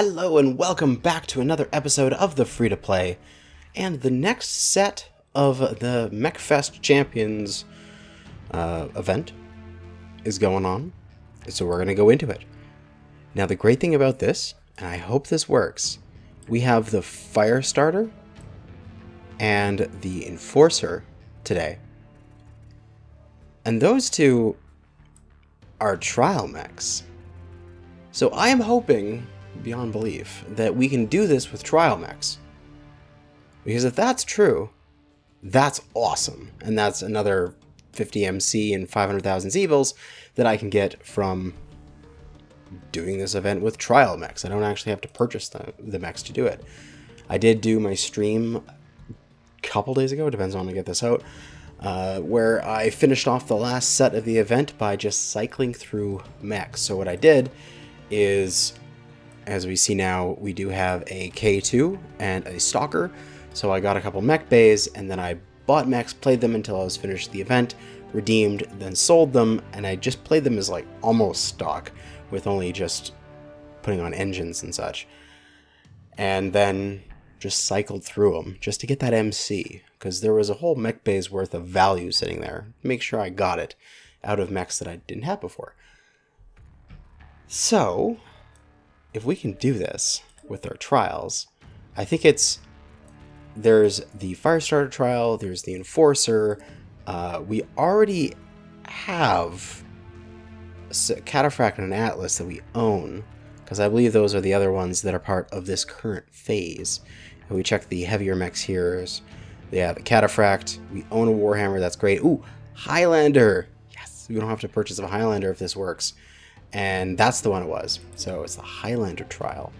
Hello and welcome back to another episode of the Free-to-Play, and the next set of the Mech-Fest Champions event is going on, so we're going to go into it. Now the great thing about this, and I hope this works, we have the Firestarter and the Enforcer today, and those two are trial mechs. So I am hoping beyond belief that we can do this with trial mechs, because if that's true, that's awesome, and that's another 50 MC and 500,000 Zeebles that I can get from doing this event with trial mechs. I don't actually have to purchase the mechs to do it. I did do my stream a couple days ago, depends on when I get this out, where I finished off the last set of the event by just cycling through mechs. So what I did is, as we see now, we do have a K2 and a Stalker. So I got a couple mech bays, and then I bought mechs, played them until I was finished the event, redeemed, then sold them, and I just played them as like almost stock, with only just putting on engines and such. And then just cycled through them just to get that MC, because there was a whole mech bay's worth of value sitting there. Make sure I got it out of mechs that I didn't have before. So if we can do this with our trials, I think there's the Firestarter trial, there's the Enforcer, we already have a Cataphract and an Atlas that we own, because I believe those are the other ones that are part of this current phase. And we check the heavier mechs here. Yeah, the Cataphract, we own a Warhammer, that's great. Ooh, Highlander! Yes, we don't have to purchase a Highlander if this works. And that's the one it was. So it's the Highlander trial.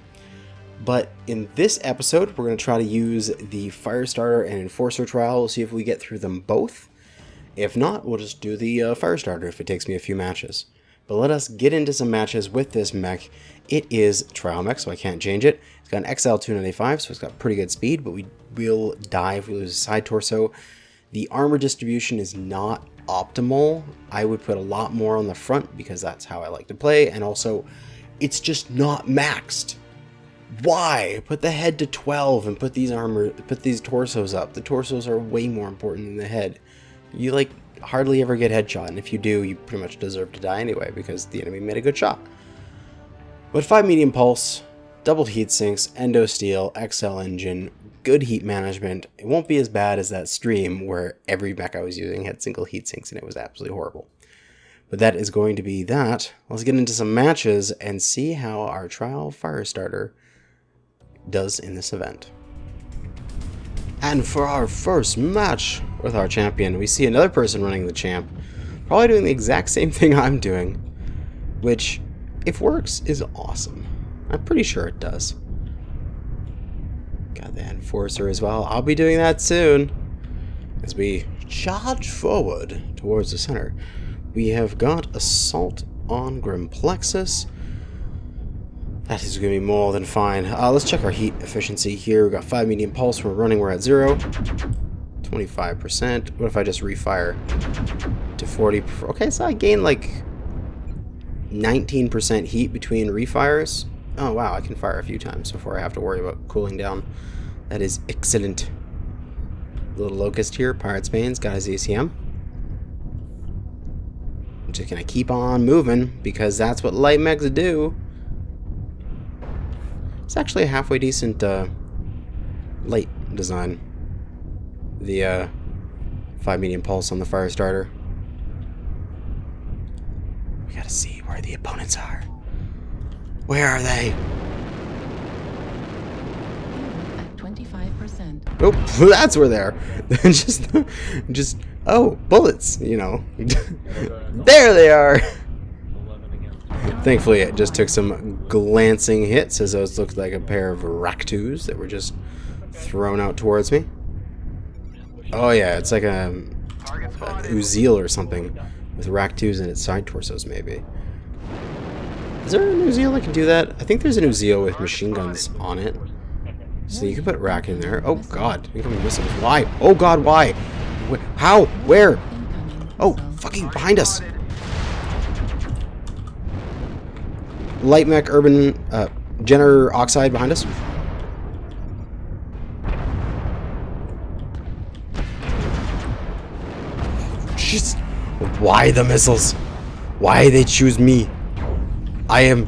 But in this episode, we're going to try to use the Firestarter and Enforcer trial. We'll see if we get through them both. If not, we'll just do the Firestarter if it takes me a few matches. But let us get into some matches with this mech. It is trial mech, so I can't change it. It's got an XL295, so it's got pretty good speed, but we will die if we lose a side torso. The armor distribution is not optimal. I would put a lot more on the front because that's how I like to play, and also it's just not maxed. Why? Put the head to 12 and put these torsos up. The torsos are way more important than the head. You like hardly ever get headshot, and if you do, you pretty much deserve to die anyway because the enemy made a good shot. But 5 medium pulse, doubled heat sinks, endo steel, XL engine, good heat management. It won't be as bad as that stream where every mech I was using had single heat sinks and it was absolutely horrible. But that is going to be that. Let's get into some matches and see how our trial Firestarter does in this event. And for our first match with our champion, we see another person running the champ, probably doing the exact same thing I'm doing, which, if works, is awesome. I'm pretty sure it does. Got the Enforcer as well. I'll be doing that soon as we charge forward towards the center. We have got Assault on Grimplexus. That is going to be more than fine. Let's check our heat efficiency here. We've got 5 medium pulse. We're running. We're at 0. 25%. What if I just refire to 40? Okay, so I gain like 19% heat between refires. Oh wow, I can fire a few times before I have to worry about cooling down. That is excellent. Little Locust here, Pirate's Bane's got his ACM. I'm just gonna keep on moving because that's what light mechs do. It's actually a halfway decent light design. The 5 medium pulse on the Firestarter. We gotta see where the opponents are. Where are they? At 25%. Oh, that's where they are. just oh, bullets, you know. There they are. Thankfully, it just took some glancing hits as those looked like a pair of Raktus that were just thrown out towards me. Oh yeah, it's like an Uziel or something with Raktus in its side torsos, maybe. Is there an Uziel that can do that? I think there's an Uziel with machine guns on it. So you can put Rack in there. Oh god, incoming missiles. Why? Oh god, why? How? Where? Oh, fucking behind us. Light mech urban Jenner Oxide behind us. Just why the missiles? Why they choose me? I am.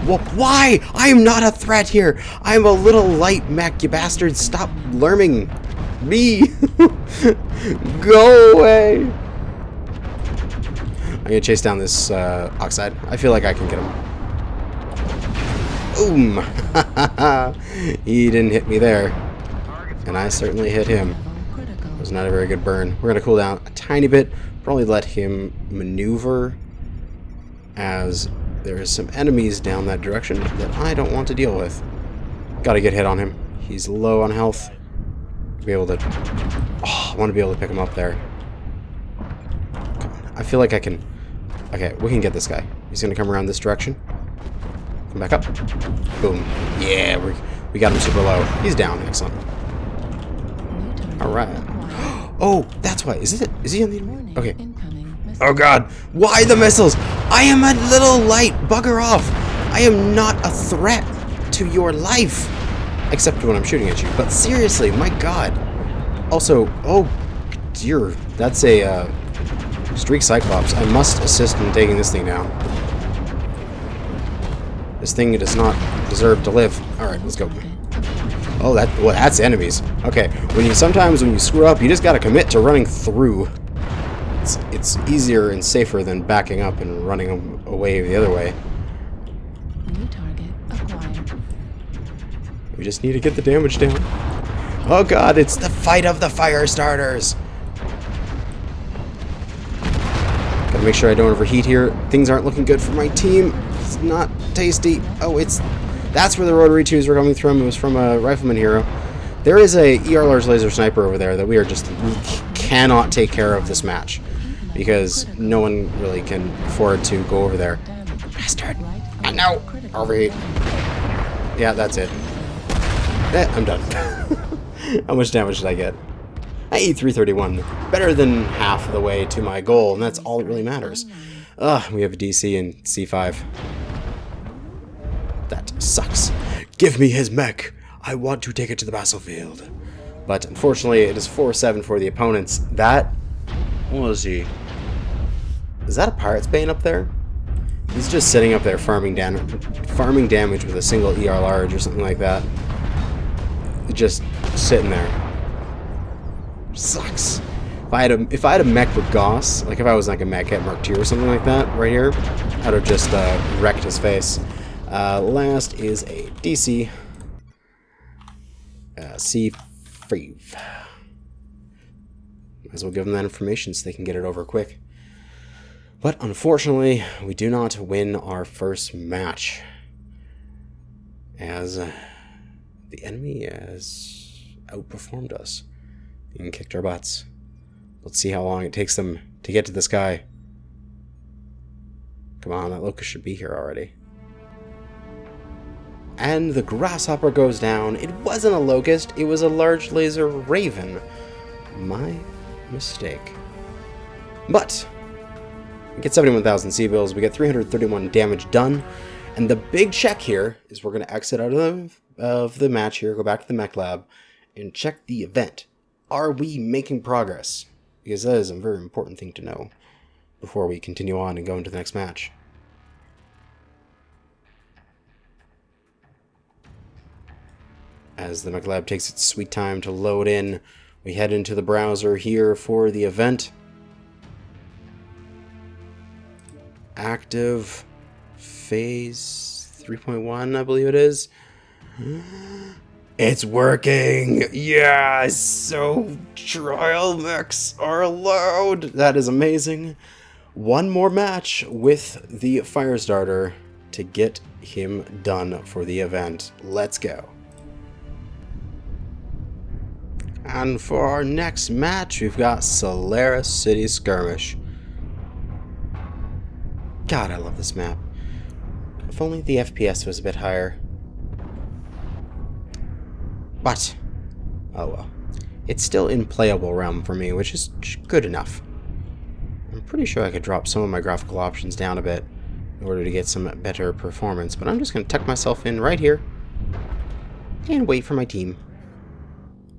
Well, why? I am not a threat here. I am a little light mech, you bastards. Stop lurming me. Go away. I'm gonna chase down this Oxide. I feel like I can get him. Boom! He didn't hit me there. And I certainly hit him. It was not a very good burn. We're gonna cool down a tiny bit. Probably let him maneuver, as there is some enemies down that direction that I don't want to deal with. Gotta get hit on him. He's low on health. Be able to. Oh, I want to be able to pick him up there. Come on. I feel like I can. Okay, we can get this guy. He's gonna come around this direction. Come back up. Boom. Yeah, we got him super low. He's down. Excellent. All right. Oh, that's why. Is he on the enemy? Okay. Oh god. Why the missiles? I am a little light. Bugger off. I am not a threat to your life. Except when I'm shooting at you. But seriously, my god. Also, oh dear. That's a Streak Cyclops. I must assist in taking this thing down. This thing does not deserve to live. Alright, let's go. Oh, that's enemies. Okay, sometimes when you screw up, you just gotta commit to running through. It's easier and safer than backing up and running away the other way. New target acquired. We just need to get the damage down. Oh god, it's the fight of the Firestarters! Gotta make sure I don't overheat here. Things aren't looking good for my team. It's not tasty. Oh, that's where the rotary twos were coming from. It was from a rifleman hero. There is a ER large laser sniper over there that we cannot take care of this match, because no one really can afford to go over there. Bastard! I know! Overheat. Yeah, that's it. I'm done. How much damage did I get? I eat 331. Better than half of the way to my goal, and that's all that really matters. We have a DC and C5. That sucks. Give me his mech. I want to take it to the battlefield. But unfortunately, it is 4-7 for the opponents. That... What was he? Is that a Pirate's Bane up there? He's just sitting up there farming damage with a single ER large or something like that. Just sitting there. Sucks. If I had a mech with Gauss, like if I was like a mech at Mark II or something like that, right here, I'd have just wrecked his face. Last is a DC. C5. Might as well give them that information so they can get it over quick. But unfortunately, we do not win our first match, as the enemy has outperformed us and kicked our butts. Let's see how long it takes them to get to this guy. Come on, that locust should be here already. And the grasshopper goes down. It wasn't a locust, it was a large laser raven. My mistake. But we get 71,000 C-bills, we get 331 damage done, and the big check here is we're going to exit out of the match here, go back to the mech lab, and check the event. Are we making progress? Because that is a very important thing to know before we continue on and go into the next match. As the mech lab takes its sweet time to load in, we head into the browser here for the event. Active phase 3.1, I believe it is. It's working! Yes! So trial mechs are allowed! That is amazing. One more match with the Firestarter to get him done for the event. Let's go. And for our next match, we've got Solaris City Skirmish. God, I love this map. If only the FPS was a bit higher. But, oh well. It's still in playable realm for me, which is good enough. I'm pretty sure I could drop some of my graphical options down a bit in order to get some better performance. But I'm just going to tuck myself in right here and wait for my team,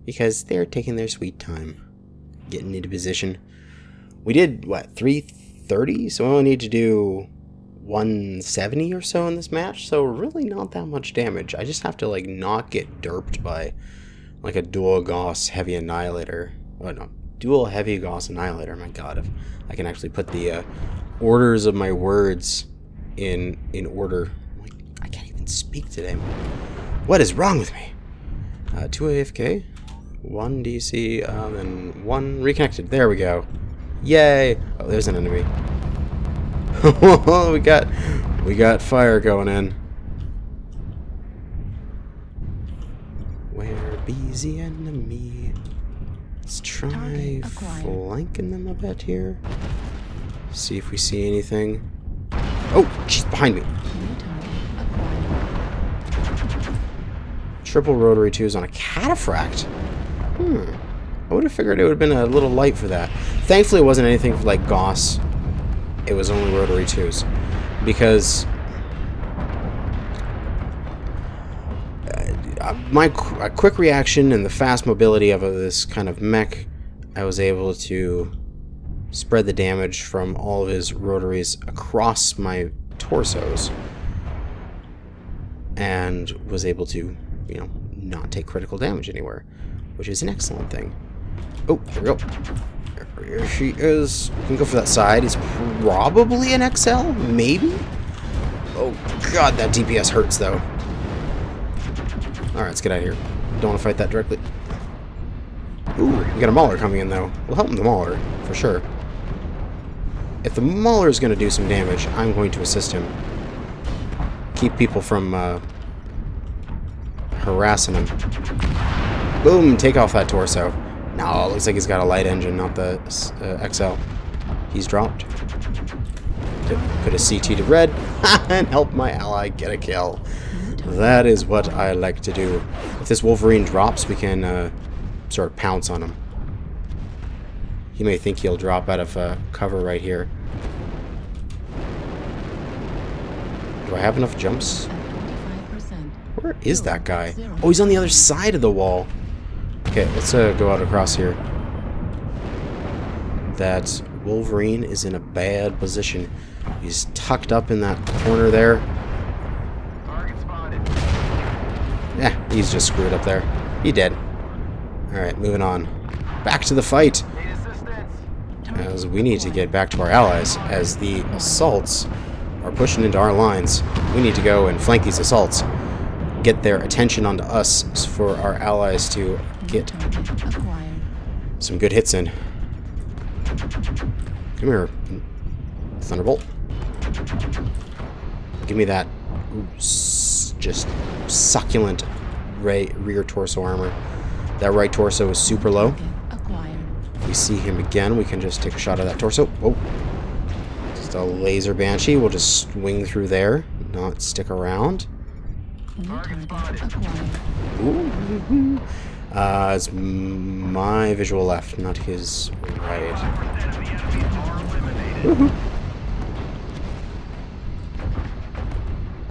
because they're taking their sweet time getting into position. We did, what, 330? So we only need to do 170 or so in this match, so really not that much damage. I just have to, like, not get derped by, like, a dual Gauss heavy annihilator. Oh, no. Dual heavy Gauss annihilator. My god, if I can actually put the orders of my words in order. Like, I can't even speak today. What is wrong with me? 2 AFK, 1 DC, and 1 reconnected. There we go. Yay! Oh, there's an enemy. we got fire going in. Where be's the enemy? Let's try flanking them a bit here. See if we see anything. Oh, she's behind me. Triple rotary 2s on a cataphract. I would have figured it would have been a little light for that. Thankfully, it wasn't anything like Gauss. It was only rotary 2s. Because my quick reaction and the fast mobility of this kind of mech, I was able to spread the damage from all of his rotaries across my torsos, and was able to, you know, not take critical damage anywhere, which is an excellent thing. Oh, here we go. Here she is. We can go for that side. It's probably an XL, maybe? Oh god, that DPS hurts though. Alright, let's get out of here. Don't want to fight that directly. Ooh, we got a Mauler coming in though. We'll help the Mauler, for sure. If the Mauler is going to do some damage, I'm going to assist him. Keep people from harassing him. Boom, take off that torso. No, looks like he's got a light engine, not the XL. He's dropped. Put a CT to red and help my ally get a kill. That is what I like to do. If this Wolverine drops, we can sort of pounce on him. He may think he'll drop out of cover right here. Do I have enough jumps? Where is that guy? Oh, he's on the other side of the wall. Okay, let's go out across here. That Wolverine is in a bad position. He's tucked up in that corner there. Yeah, he's just screwed up there. He dead. Alright, moving on. Back to the fight. As we need to get back to our allies. As the assaults are pushing into our lines, we need to go and flank these assaults. Get their attention onto us for our allies to get some good hits in. Come here, Thunderbolt. Give me that just succulent rear torso armor. That right torso is super low. If we see him again, we can just take a shot of that torso. Whoa. Just a laser banshee. We'll just swing through there, not stick around. Ooh. It's my visual left, not his right. Woohoo.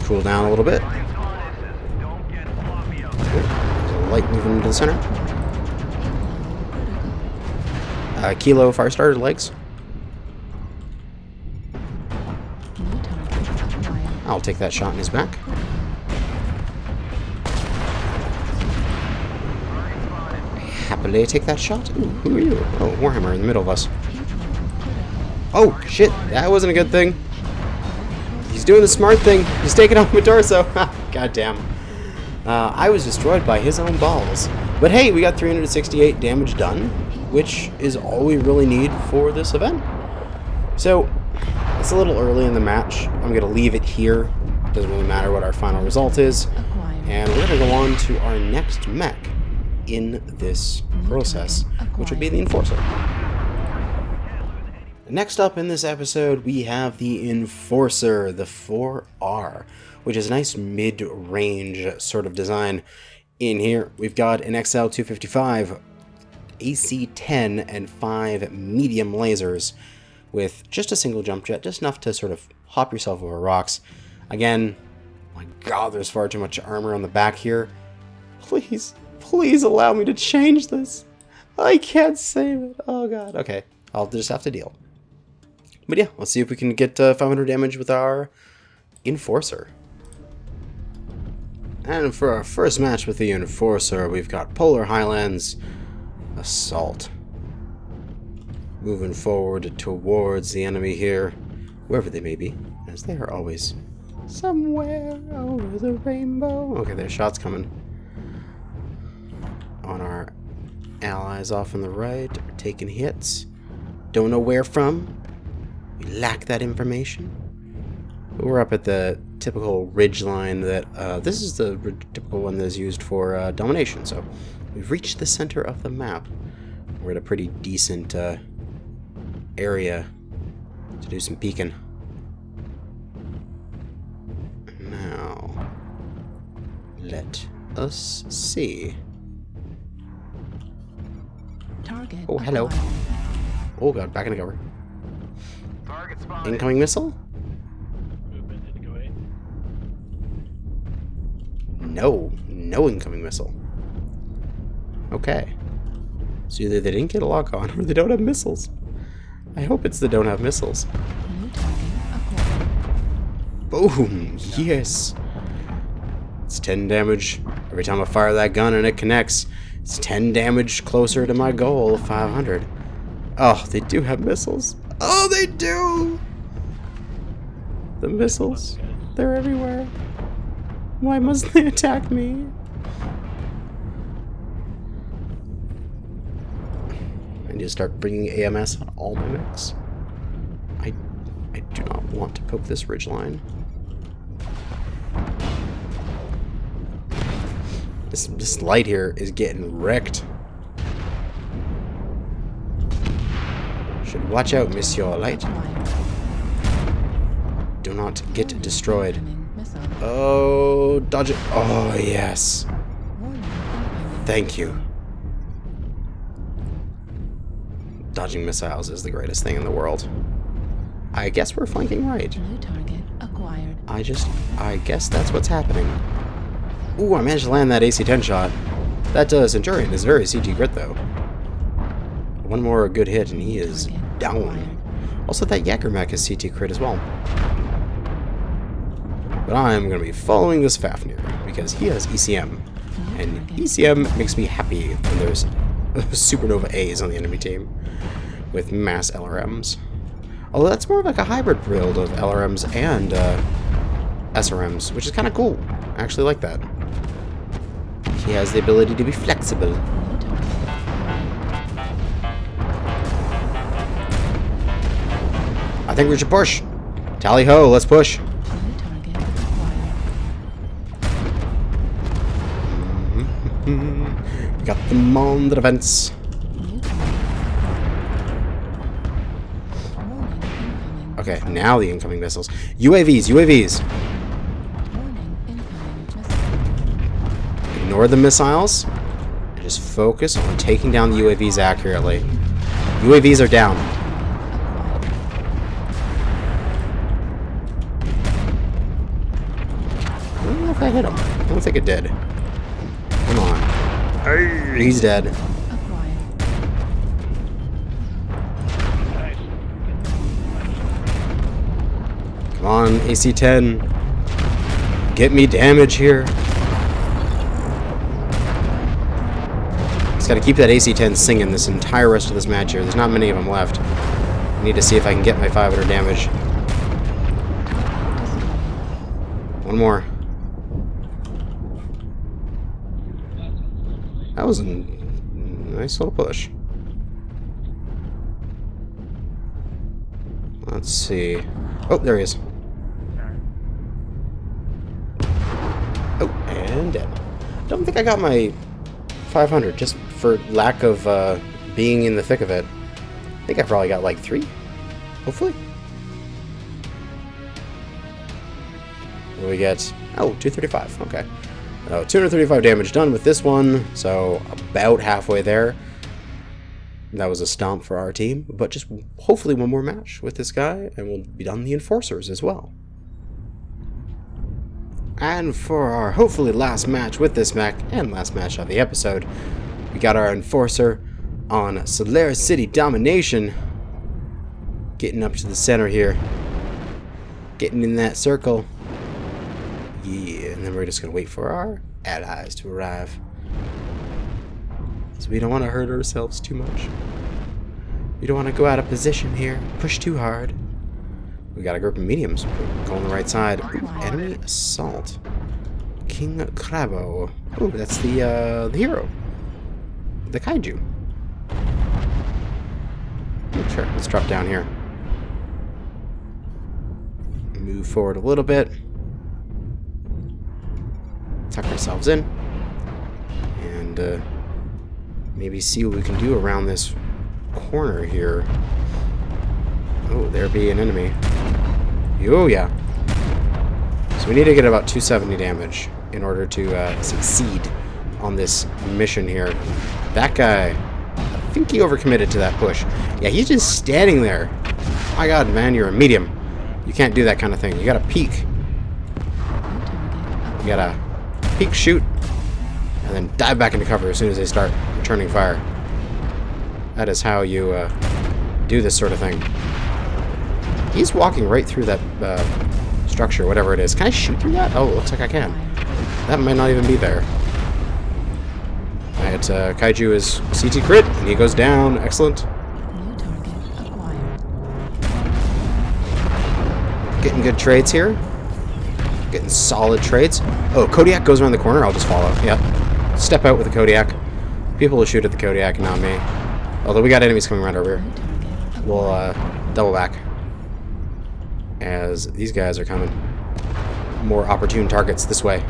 Cool down a little bit. Light moving into the center. Kilo Firestarter legs. I'll take that shot in his back. Happily take that shot. Ooh, who are you? Oh, Warhammer in the middle of us. Oh, shit. That wasn't a good thing. He's doing the smart thing. He's taking off my torso. God damn. I was destroyed by his own balls. But hey, we got 368 damage done, which is all we really need for this event. So, it's a little early in the match. I'm going to leave it here. Doesn't really matter what our final result is. And we're going to go on to our next mech in this process, which would be the Enforcer. Next up in this episode, we have the Enforcer, the 4R, which is a nice mid-range sort of design. In here, we've got an XL 255, AC 10, and 5 medium lasers, with just a single jump jet, just enough to sort of hop yourself over rocks. Again, my god, there's far too much armor on the back here. Please, please allow me to change this. I can't save it. Oh god. Okay, I'll just have to deal. But yeah, let's see if we can get 500 damage with our Enforcer. And for our first match with the Enforcer, we've got Polar Highlands Assault. Moving forward towards the enemy here, wherever they may be, as they are always somewhere over the rainbow. Okay, there's shots coming on our allies off on the right, taking hits. Don't know where from. We lack that information. But we're up at the typical ridge line that, this is the typical one that's used for domination. So we've reached the center of the map. We're at a pretty decent area to do some peeking. Now, let us see. Target. Oh, hello. acquired. Oh god, back in the cover. Target spotted. Incoming missile? Movement into Kuwait. No, no incoming missile. Okay. So either they didn't get a lock on or they don't have missiles. I hope it's they don't have missiles. New target acquired. Boom! Yes! It's 10 damage every time I fire that gun and it connects. It's 10 damage closer to my goal of 500. Oh, they do have missiles. Oh, they do! The missiles, they're everywhere. Why must they attack me? I need to start bringing AMS on all my mechs. I do not want to poke this ridge line. This light here is getting wrecked. Should watch out, Monsieur Light. Acquired. Do not get destroyed. Incoming missile. Oh, dodge it. Oh, yes. Warning, incoming. Thank you. Dodging missiles is the greatest thing in the world. I guess we're flanking right. New target acquired. I guess that's what's happening. Ooh, I managed to land that AC-10 shot. That Centurion is very CT grit, though. One more good hit, and he is down. Also, that Yacker mech is CT crit as well. But I'm going to be following this Fafnir, because he has ECM. And ECM makes me happy when there's Supernova A's on the enemy team with mass LRMs. Although that's more of like a hybrid build of LRMs and SRMs, which is kind of cool. I actually like that. He has the ability to be flexible. New target. I think we should push. Tally ho, let's push. New target acquired. Got them on the defense. New target. Warning, incoming. Okay, now the incoming missiles. UAVs, UAVs. Warning, incoming missile. Ignore the missiles. And just focus on taking down the UAVs accurately. UAVs are down. I don't know if I hit him. I don't think it did. Come on. Hey, he's dead. Acquired. Nice. Come on, AC-10. Get me damage here. Just gotta keep that AC-10 singing this entire rest of this match here. There's not many of them left. I need to see if I can get my 500 damage. One more. That was a nice little push. Let's see. Oh, there he is. Oh, and dead. Don't think I got my 500, just for lack of being in the thick of it. I think I probably got like 3, hopefully. What do we get? Oh, 235, okay. 235 damage done with this one, so about halfway there. That was a stomp for our team, but just hopefully one more match with this guy, and we'll be done the Enforcers as well. And for our hopefully last match with this mech, and last match of the episode, we got our Enforcer on Solaris City Domination. Getting up to the center here. Getting in that circle. Yeah, and then we're just going to wait for our allies to arrive. So we don't want to hurt ourselves too much. We don't want to go out of position here. Push too hard. We got a group of mediums. Go on the right side. Ooh, enemy assault. King Crabo. Ooh, that's the hero. The kaiju. Ooh, sure, let's drop down here. Move forward a little bit. Tuck ourselves in. And maybe see what we can do around this corner here. Oh, there be an enemy. Oh, yeah. So we need to get about 270 damage in order to succeed on this mission here. That guy, I think he overcommitted to that push. Yeah, he's just standing there. My god, man, you're a medium. You can't do that kind of thing. You gotta peek. You gotta peek, shoot, and then dive back into cover as soon as they start returning fire. That is how you do this sort of thing. He's walking right through that structure, whatever it is. Can I shoot through that? Oh, it looks like I can. That might not even be there. Alright, Kaiju is CT crit, and he goes down. Excellent. New target acquired. Getting good trades here. Getting solid trades. Oh, Kodiak goes around the corner. I'll just follow. Yep. Step out with the Kodiak. People will shoot at the Kodiak, not me. Although we got enemies coming around over here. We'll double back. As these guys are coming. More opportune targets this way.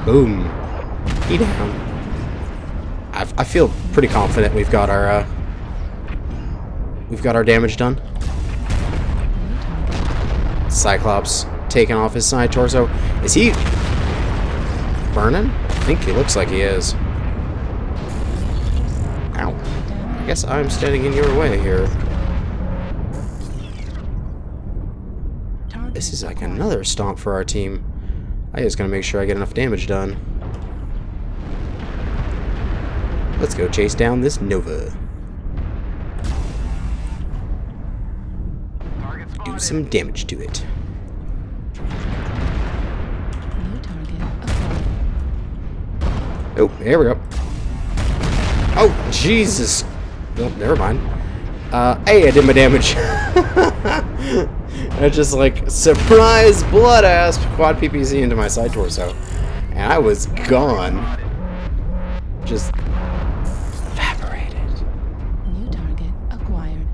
Boom. He down. I feel pretty confident we've got our damage done. Cyclops taking off his side torso. Is he burning? I think he looks like he is. Ow. I guess I'm standing in your way here. This is like another stomp for our team. I just gotta make sure I get enough damage done. Let's go chase down this Nova. Do some damage to it. New target acquired. Oh, there we go. Oh, Jesus. Oh, never mind. Hey, I did my damage. I just like surprise blood asp quad PPC into my side torso, and I was gone. Just evaporated. New target acquired.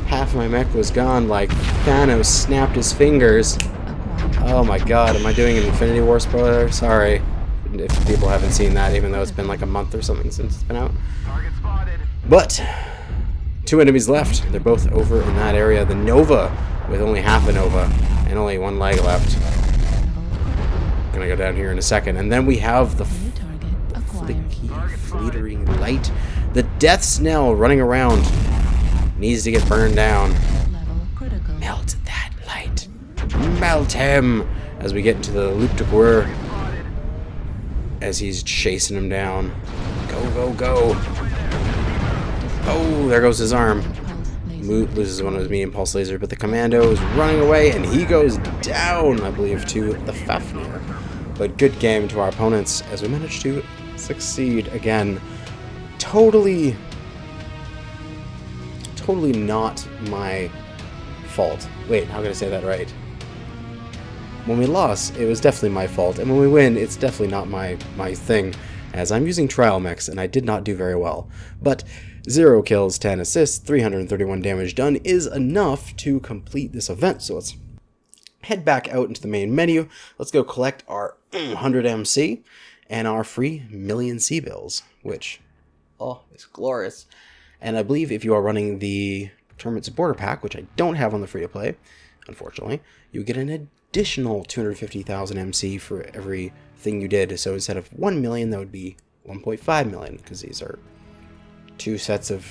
Half my mech was gone, like Thanos snapped his fingers. Acquired. Oh my god, am I doing an Infinity War spoiler? Sorry if people haven't seen that, even though it's been like a month or something since it's been out. Target spotted. But 2 enemies left. They're both over in that area. The Nova with only half a Nova and only 1 leg left. Gonna go down here in a second. And then we have the New target acquired. flicky, fleetering light. The Death Snell running around. Needs to get burned down. Level critical. Melt that light. Melt him! As we get into the Loop de Guerre. As he's chasing him down. Go, go, go. Oh, there goes his arm. Pulse laser. Loses one of his medium pulse laser, but the commando is running away, and he goes down, I believe, to the Fafnir. But good game to our opponents, as we managed to succeed again. Totally not my fault. Wait, how can I say that right? When we lost, it was definitely my fault, and when we win, it's definitely not my thing, as I'm using trial mechs, and I did not do very well. But 0 kills, 10 assists, 331 damage done is enough to complete this event. So let's head back out into the main menu. Let's go collect our 100 MC and our free million C bills, which, oh, is glorious. And I believe if you are running the Tournament Supporter Pack, which I don't have on the free-to-play, unfortunately, you get an additional 250,000 MC for everything you did. So instead of 1 million, that would be 1.5 million, because these are 2 sets of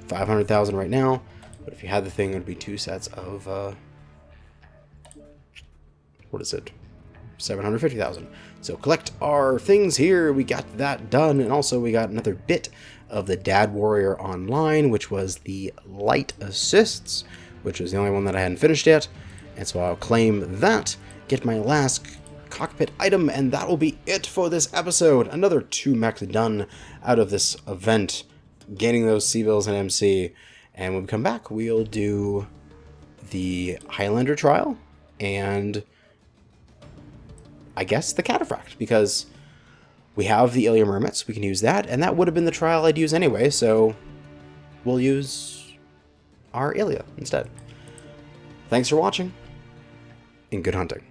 500,000 right now. But if you had the thing, it would be 2 sets of, what is it? 750,000. So collect our things here. We got that done. And also we got another bit of the Dad Warrior Online, which was the light assists, which was the only one that I hadn't finished yet. And so I'll claim that, get my last cockpit item, and that will be it for this episode. Another 2 mechs done out of this event, gaining those C-bills and MC. And when we come back, we'll do the Highlander trial and I guess the Cataphract, because we have the Ilya Mermits, we can use that, and that would have been the trial I'd use anyway, so we'll use our Ilya instead. Thanks for watching, and good hunting.